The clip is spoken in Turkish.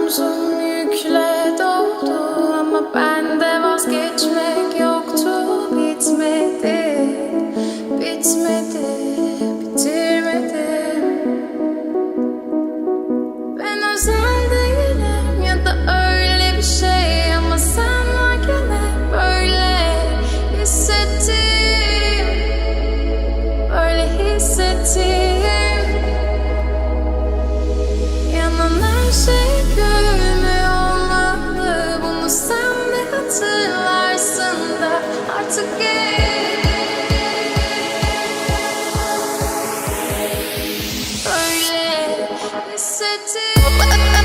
Omzum yükle doldu ama bende vazgeçmek yoktu. Bitmedi, bitmedi, bitirmedim. Ben özel değilim ya da öyle bir şey, ama sen varken hep böyle hissettim, böyle hissettim. Yanan her şey gülmüyor olmalı, bunu sen de hatırlarsın da artık böyle hissettim.